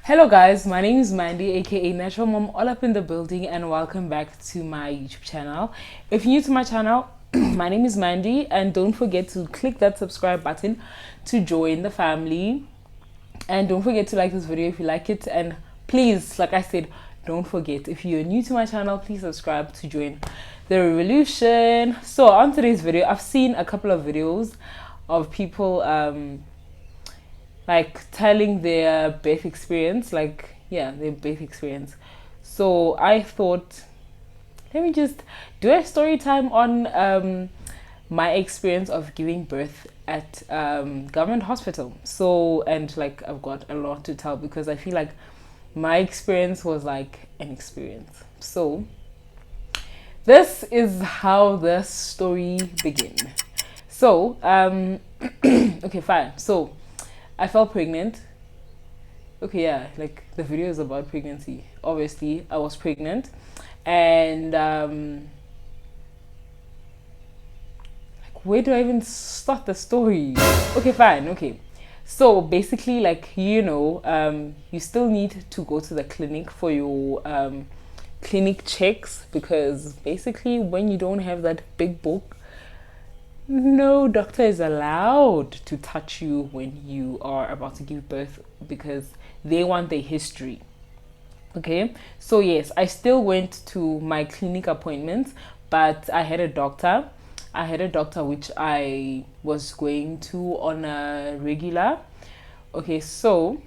Hello guys, my name is Mandy, aka Natural Mom, all up in the building, and welcome back to my YouTube channel. If you're new to my channel, my name is Mandy, and don't forget to click that subscribe button to join the family. And don't forget to like this video if you like it, and please, like I said, don't forget, if you're new to my channel, please subscribe to join the revolution. So on today's video, I've seen a couple of videos of people like telling their birth experience, their birth experience. So I thought, let me just do a story time on my experience of giving birth at government hospital. So, and like I've got a lot to tell because I feel like my experience was like an experience. So this is how the story began. So okay, fine. So I fell pregnant. Okay, yeah, like the video is about pregnancy. Obviously, I was pregnant, and like, where do I even start the story? Okay, fine. Okay, so basically, like you still need to go to the clinic for your clinic checks, because basically, when you don't have that big book, no doctor is allowed to touch you when you are about to give birth, because they want their history. Okay, so yes, I still went to my clinic appointments, but I had a doctor. Which I was going to on a regular. Okay, so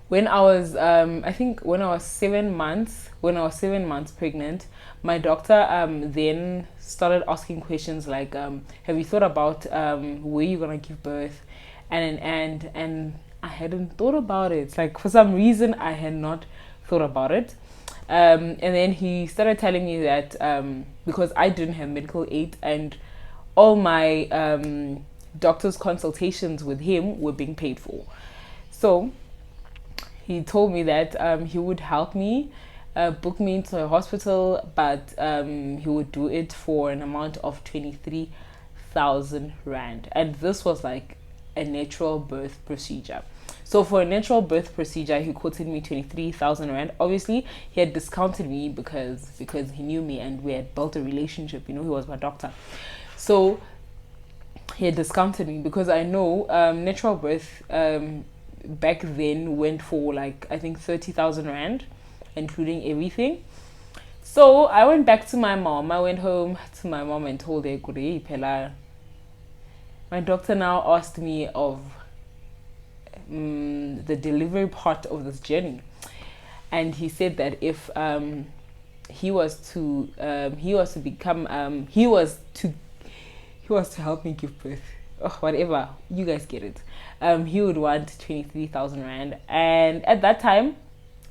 when I was I think when I was 7 months pregnant, my doctor then started asking questions like, have you thought about where you're gonna give birth, and I hadn't thought about it. Like, for some reason I had not thought about it. And then he started telling me that because I didn't have medical aid, and all my doctor's consultations with him were being paid for, so he told me that he would help me book me into a hospital, but he would do it for an amount of 23,000 rand. And this was like a natural birth procedure. So for a natural birth procedure, he quoted me 23,000 rand. Obviously, he had discounted me because he knew me and we had built a relationship. He was my doctor. So he had discounted me because I know natural birth back then went for like, I think, 30,000 rand, including everything. So I went back to my mom. I went home to my mom and told her, "Kuri Pela." My doctor now asked me of the delivery part of this journey, and he said that if he was to help me give birth, whatever, you guys get it, he would want 23,000 rand. And at that time,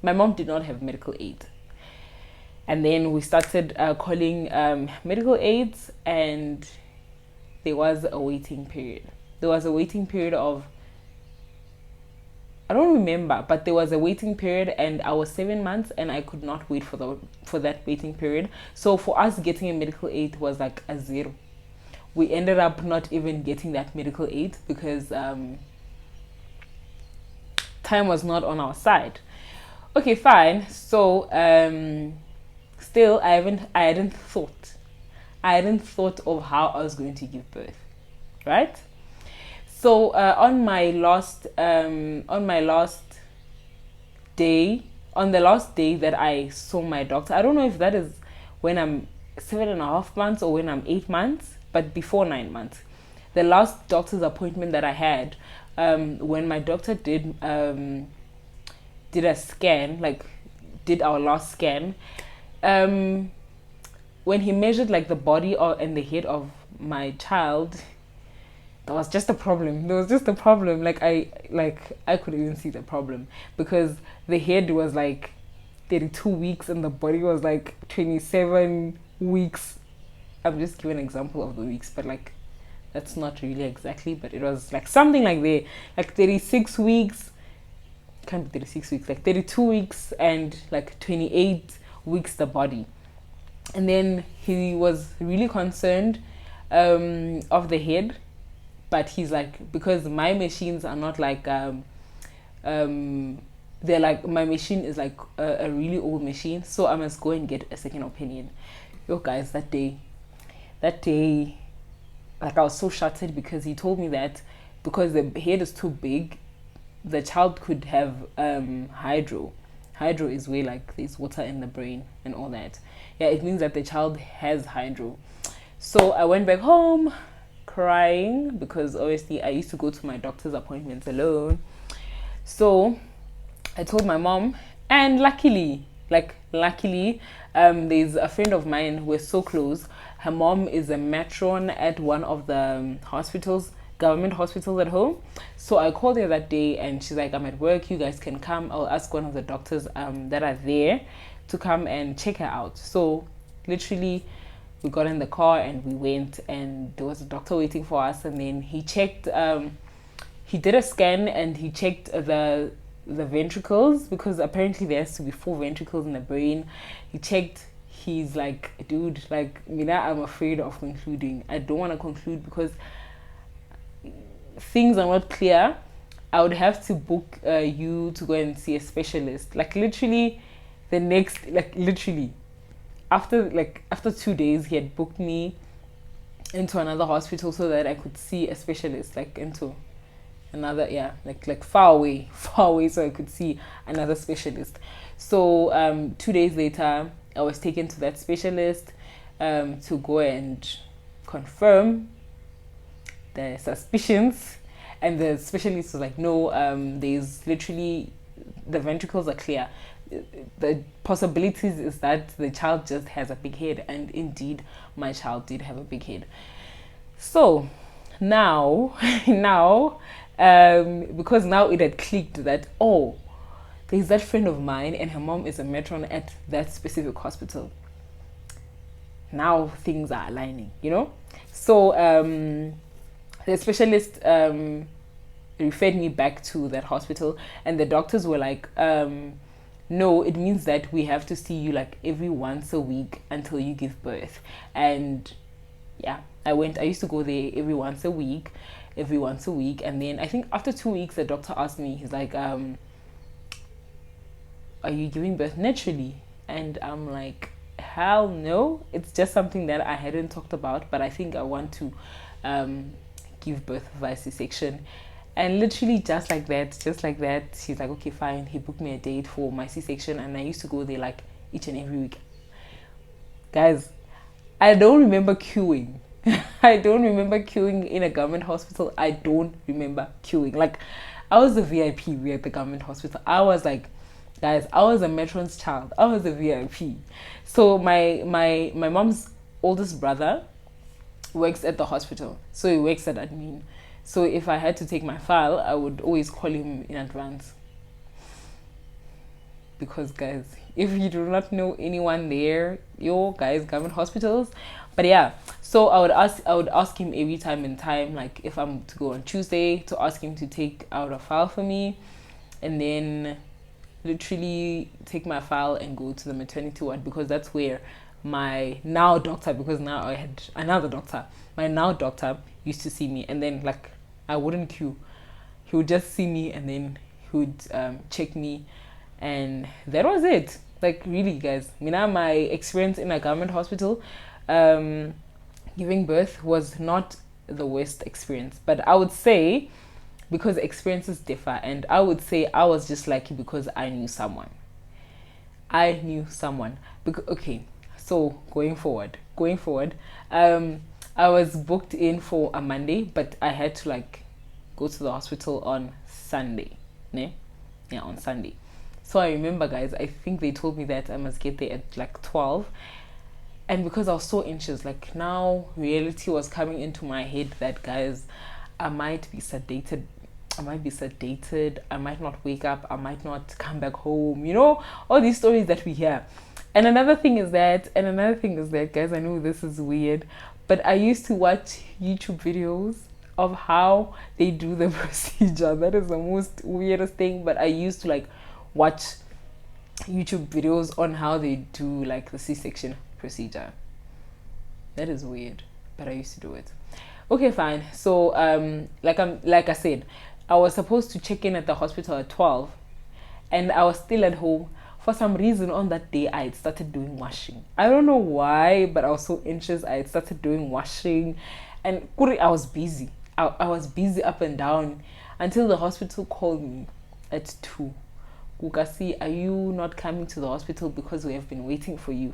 my mom did not have medical aid. And then we started calling medical aids, and there was a waiting period. Of, I don't remember, but there was a waiting period, and I was 7 months, and I could not wait for that waiting period. So for us, getting a medical aid was like a zero. We ended up not even getting that medical aid because time was not on our side. Okay, fine. So still, I hadn't thought of how I was going to give birth, right? So on the last day that I saw my doctor, I don't know if that is when I'm 7.5 months or when I'm 8 months, but before 9 months. The last doctor's appointment that I had, when my doctor did a scan, like did our last scan, when he measured like the body and the head of my child, there was just a problem. Like I couldn't even see the problem, because the head was like 32 weeks and the body was like 27 weeks. I'm just giving an example of the weeks, but like that's not really exactly, but it was like something like there, like 36 weeks. Can't be 36 weeks, like 32 weeks and like 28 weeks the body. And then he was really concerned of the head, but he's like, because my machines are not like they're like, my machine is like a really old machine, so I must go and get a second opinion. Yo guys, that day, like I was so shattered, because he told me that because the head is too big, the child could have hydro. Hydro is where like there's water in the brain and all that. Yeah, it means that the child has hydro. So I went back home crying, because obviously I used to go to my doctor's appointments alone. So I told my mom, and luckily, there's a friend of mine, we're so close. Her mom is a matron at one of the hospitals, government hospitals at home. So I called her that day, and she's like, I'm at work, you guys can come. I'll ask one of the doctors that are there to come and check her out. So literally, we got in the car and we went, and there was a doctor waiting for us, and then he checked, he did a scan, and he checked the ventricles, because apparently there has to be 4 ventricles in the brain. He checked. He's like, dude, like, Mina, I'm afraid of concluding. I don't want to conclude because things are not clear. I would have to book you to go and see a specialist. Like literally, after 2 days, he had booked me into another hospital so that I could see a specialist, like into another, like far away, so I could see another specialist. So 2 days later, I was taken to that specialist to go and confirm the suspicions, and the specialist was like, no, there's literally, the ventricles are clear. The possibilities is that the child just has a big head, and indeed my child did have a big head. So now because now it had clicked that, oh, there's that friend of mine and her mom is a matron at that specific hospital. Now things are aligning, so the specialist referred me back to that hospital, and the doctors were like, no, it means that we have to see you like every once a week until you give birth. And yeah, I used to go there every once a week, and then I think after 2 weeks the doctor asked me, he's like, are you giving birth naturally? And I'm like, hell no, it's just something that I hadn't talked about, but I think I want to give birth via C-section. And literally just like that, he's like, okay, fine. He booked me a date for my C-section, and I used to go there like each and every week. Guys, I don't remember queuing. I don't remember queuing in a government hospital. I don't remember queuing. Like, I was a VIP at the government hospital. I was like, guys, I was a matron's child. I was a VIP. So my mom's oldest brother works at the hospital. So he works at admin. So if I had to take my file, I would always call him in advance. Because guys, if you do not know anyone there, government hospitals. But yeah, so I would ask him every time in time, like if I'm to go on Tuesday, to ask him to take out a file for me, and then literally take my file and go to the maternity ward, because that's where my now doctor, because now I had another doctor, my now doctor used to see me. And then like I wouldn't queue, he would just see me, and then he would check me, and that was it. Like really, guys, my experience in a government hospital giving birth was not the worst experience, but I would say, because experiences differ, and I would say I was just lucky because I knew someone. Okay, so going forward, I was booked in for a Monday, but I had to like go to the hospital on Sunday. On Sunday. So I remember, guys, I think they told me that I must get there at like 12. And because I was so anxious, like now reality was coming into my head that, guys, I might be sedated, I might not wake up, I might not come back home, all these stories that we hear. And another thing is that, guys, I know this is weird, but I used to watch YouTube videos of how they do the procedure. That is the most weirdest thing, but I used to like watch YouTube videos on how they do like the C-section procedure. That is weird, but I used to do it. Okay, fine. So like I said, I was supposed to check in at the hospital at 12, and I was still at home. For some reason, on that day, I had started doing washing. I don't know why, but I was so anxious. I had started doing washing, and I was busy. I was busy up and down until the hospital called me at 2. Kukasi, are you not coming to the hospital because we have been waiting for you?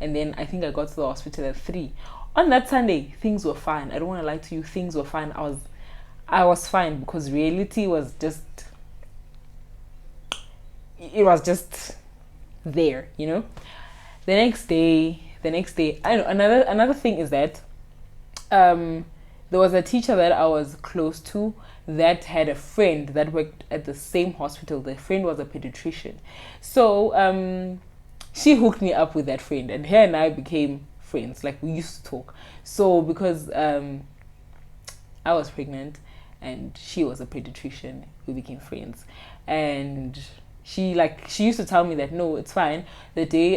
And then I think I got to the hospital at 3. On that Sunday, things were fine. I don't want to lie to you, things were fine. I was fine because reality was just, it was just there, you know. The next day, I know another thing is that there was a teacher that I was close to that had a friend that worked at the same hospital. The friend was a pediatrician. So she hooked me up with that friend, and her and I became friends. Like, we used to talk. So because I was pregnant and she was a pediatrician, we became friends. And she used to tell me that, no, it's fine. The day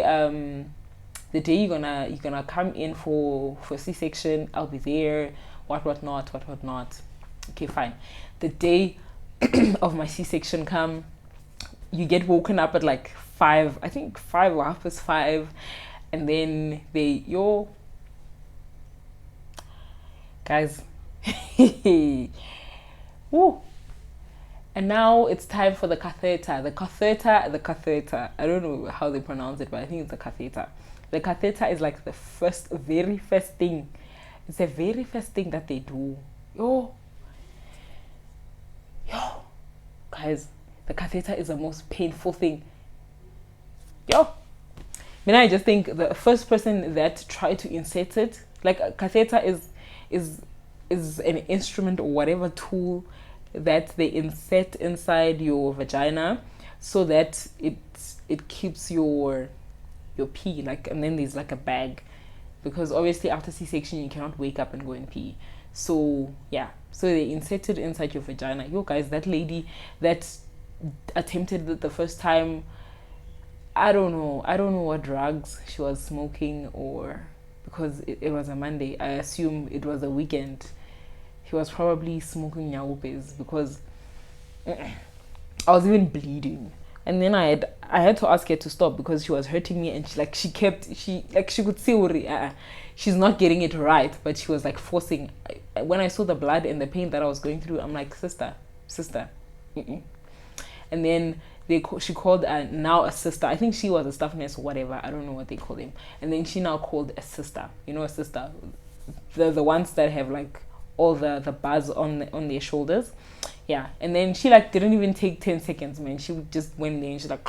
you're gonna come in for C-section, I'll be there. What not. Okay, fine. The day of my C-section come, you get woken up at like 5, I think 5 or 5:30, and then guys, woo. And now it's time for the catheter. The catheter. I don't know how they pronounce it, but I think it's the catheter. The catheter is like the very first thing. It's the very first thing that they do. Yo, guys, the catheter is the most painful thing. I just think the first person that tried to insert it, like, a catheter is an instrument or whatever tool that they insert inside your vagina so that it keeps your pee, like, and then there's like a bag, because obviously after C-section you cannot wake up and go and pee. So yeah, so they inserted inside your vagina. Guys, that lady that attempted it the first time, I don't know what drugs she was smoking, or because it was a Monday, I assume it was a weekend. He was probably smoking nyaupes, because I was even bleeding. And then I had to ask her to stop because she was hurting me, and she could see she's not getting it right, but she was like forcing. When I saw the blood and the pain that I was going through, I'm like, sister. And then she called now a sister. I think she was a staff nurse or whatever. I don't know what they call them. And then she now called a sister. A sister, the ones that have like all the bars on their shoulders. Yeah, and then she didn't even take 10 seconds, man. She just went there and she's like,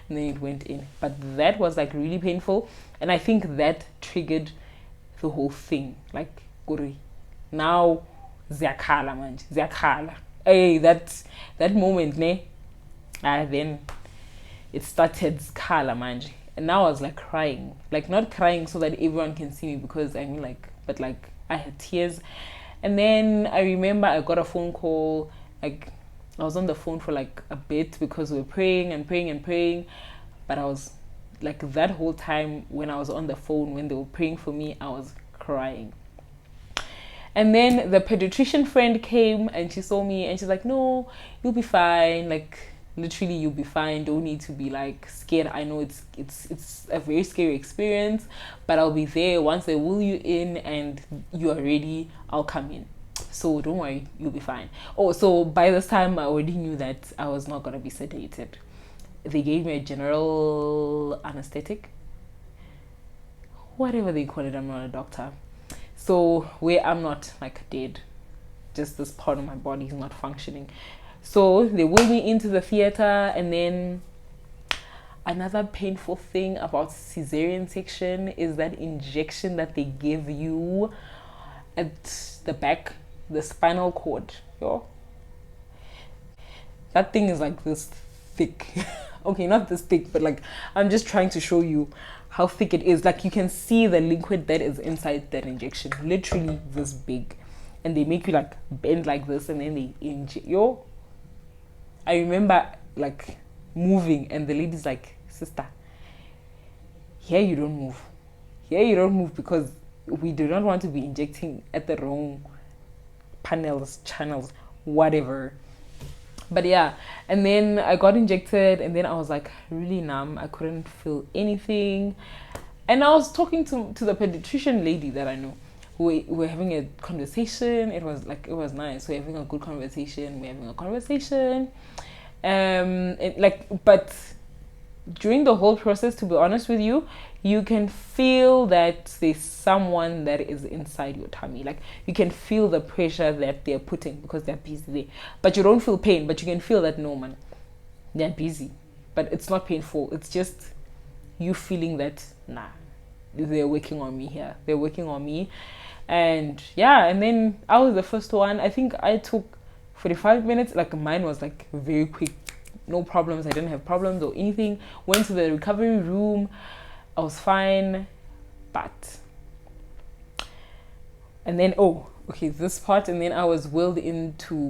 and then it went in. But that was like really painful, and I think that triggered the whole thing. Like, Guri, now ziyakhala manje, ziyakhala. Hey, that moment, ne? Then it started skhala manje, and now I was like crying, like not crying so that everyone can see me, because but I had tears. And then I remember I got a phone call. Like, I was on the phone for like a bit because we were praying. But I was like, that whole time when I was on the phone, when they were praying for me, I was crying. And then the pediatrician friend came and she saw me and she's like, no, you'll be fine. Like, literally, you'll be fine. Don't need to be like scared. I know it's a very scary experience, but I'll be there once they wheel you in and you are ready. I'll come in, so don't worry, you'll be fine. Oh, so by this time I already knew that I was not gonna be sedated. They gave me a general anesthetic, whatever they call it. I'm not a doctor, so where I'm not like dead, just this part of my body is not functioning. So they wheeled me into the theater. And then another painful thing about cesarean section is that injection that they give you at the back, the spinal cord. That thing is like this thick. Okay, not this thick, but like, I'm just trying to show you how thick it is. Like, you can see the liquid that is inside that injection, literally this big. And they make you like bend like this, and then they inject. I remember like moving, and the lady's like, sister, here you don't move, because we do not want to be injecting at the wrong channels, whatever. But yeah, and then I got injected, and then I was like really numb. I couldn't feel anything, and I was talking to the pediatrician lady that I know. We were having a conversation. It was nice. We're having a good conversation. We're having a conversation. But during the whole process, to be honest with you, you can feel that there's someone that is inside your tummy. Like, you can feel the pressure that they're putting because they're busy there. But you don't feel pain, but you can feel that, no, man, they're busy. But it's not painful. It's just you feeling that, nah, they're working on me here. They're working on me. And yeah, and then I was the first one. I think I took 45 minutes. Like, mine was like very quick. No problems. I didn't have problems or anything. Went to the recovery room. I was fine. But, and then, this part. And then I was wheeled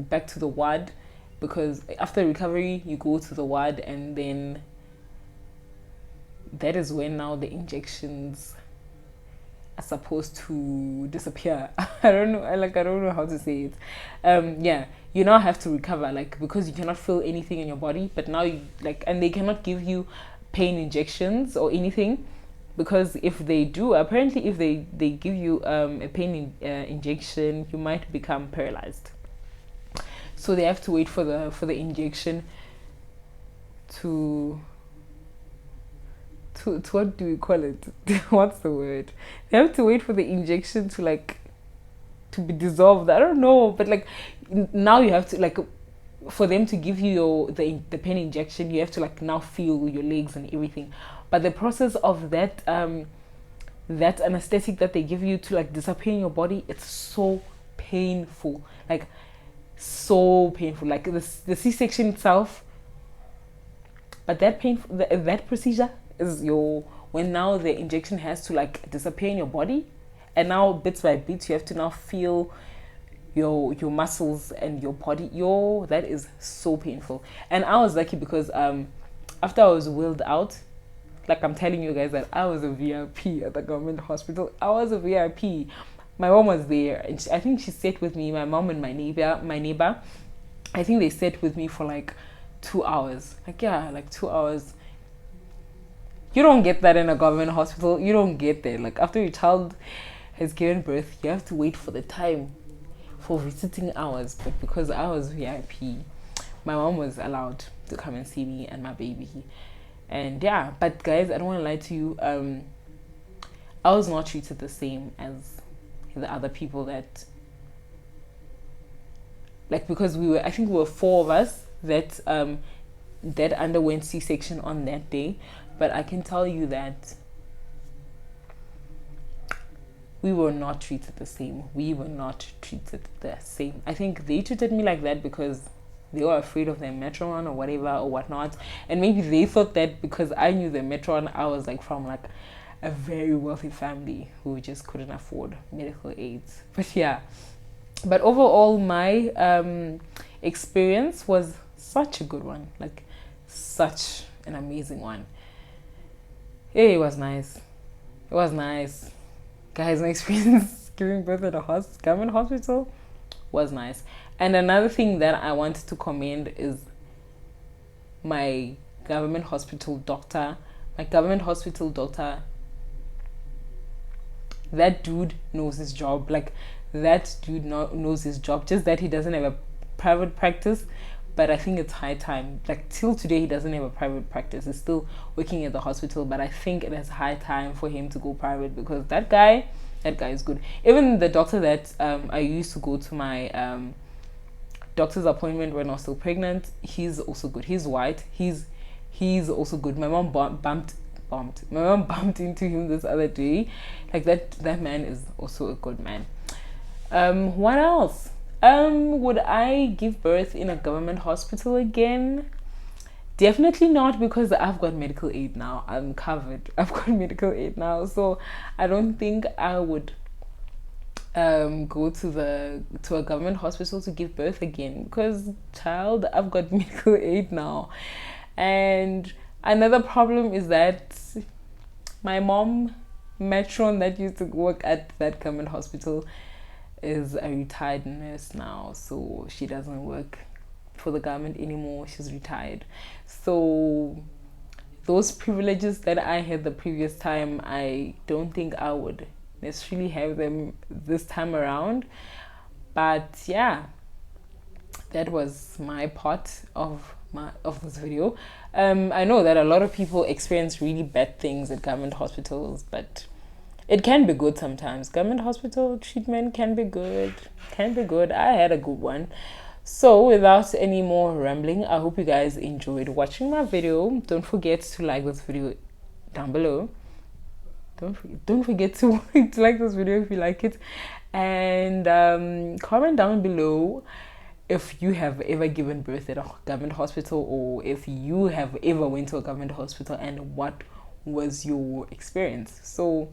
back to the ward, because after recovery, you go to the ward, and then that is when now the injections are supposed to disappear. I don't know how to say it. Yeah, you now have to recover, like, because you cannot feel anything in your body, but now you, like, and they cannot give you pain injections or anything, because if they do, apparently if they give you a pain injection, you might become paralyzed. So they have to wait for the injection to what do we call it? What's the word? They have to wait for the injection to be dissolved. I don't know, but like, now you have to, like, for them to give you the pain injection, you have to, like, now feel your legs and everything. But the process of that that anesthetic that they give you to, like, disappear in your body, it's so painful, like, so painful. Like, the C-section itself, but that procedure is when now the injection has to, like, disappear in your body, and now bits by bits you have to now feel your muscles and your body. That is so painful. And I was lucky because after I was wheeled out, like, I'm telling you guys that I was a VIP at the government hospital. I was a VIP. My mom was there, and I think she sat with me, my mom and my neighbor. I think they sat with me for like 2 hours. Like, yeah, like 2 hours. You don't get that in a government hospital. You don't get that. Like, after your child has given birth, you have to wait for the time for visiting hours. But because I was VIP, my mom was allowed to come and see me and my baby. And yeah, but guys, I don't want to lie to you. I was not treated the same as the other people that, like, because I think we were 4 of us that underwent C-section on that day. But I can tell you that we were not treated the same. We were not treated the same. I think they treated me like that because they were afraid of their matron or whatever or whatnot. And maybe they thought that because I knew the matron, I was like from like a very wealthy family who just couldn't afford medical aids. But yeah. But overall, my experience was such a good one. Like, such an amazing one. It was nice. It was nice. Guys, my experience giving birth at a government hospital was nice. And another thing that I wanted to commend is my government hospital doctor. My government hospital doctor, that dude knows his job. Like, that dude knows his job. Just that he doesn't have a private practice. But I think it's high time. Like, till today, he doesn't have a private practice. He's still working at the hospital. But I think it is high time for him to go private, because that guy is good. Even the doctor that I used to go to my doctor's appointment when I was still pregnant, he's also good. He's white. He's also good. My mom bumped into him this other day. Like, that man is also a good man. What else? Would I give birth in a government hospital again? Definitely not, because I've got medical aid now. I'm covered. I've got medical aid now, so I don't think I would go to a government hospital to give birth again, because, child, I've got medical aid now. And another problem is that my mom, matron that used to work at that government hospital, is a retired nurse now, so she doesn't work for the government anymore. She's retired. So those privileges that I had the previous time, I don't think I would necessarily have them this time around. But yeah, that was my part of this video. I know that a lot of people experience really bad things at government hospitals, but it can be good sometimes. Government hospital treatment can be good. I had a good one. So without any more rambling, I hope you guys enjoyed watching my video. Don't forget to like this video down below. Don't forget to like this video if you like it, and comment down below if you have ever given birth at a government hospital, or if you have ever went to a government hospital, and what was your experience. So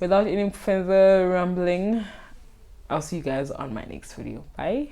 without any further rambling, I'll see you guys on my next video. Bye.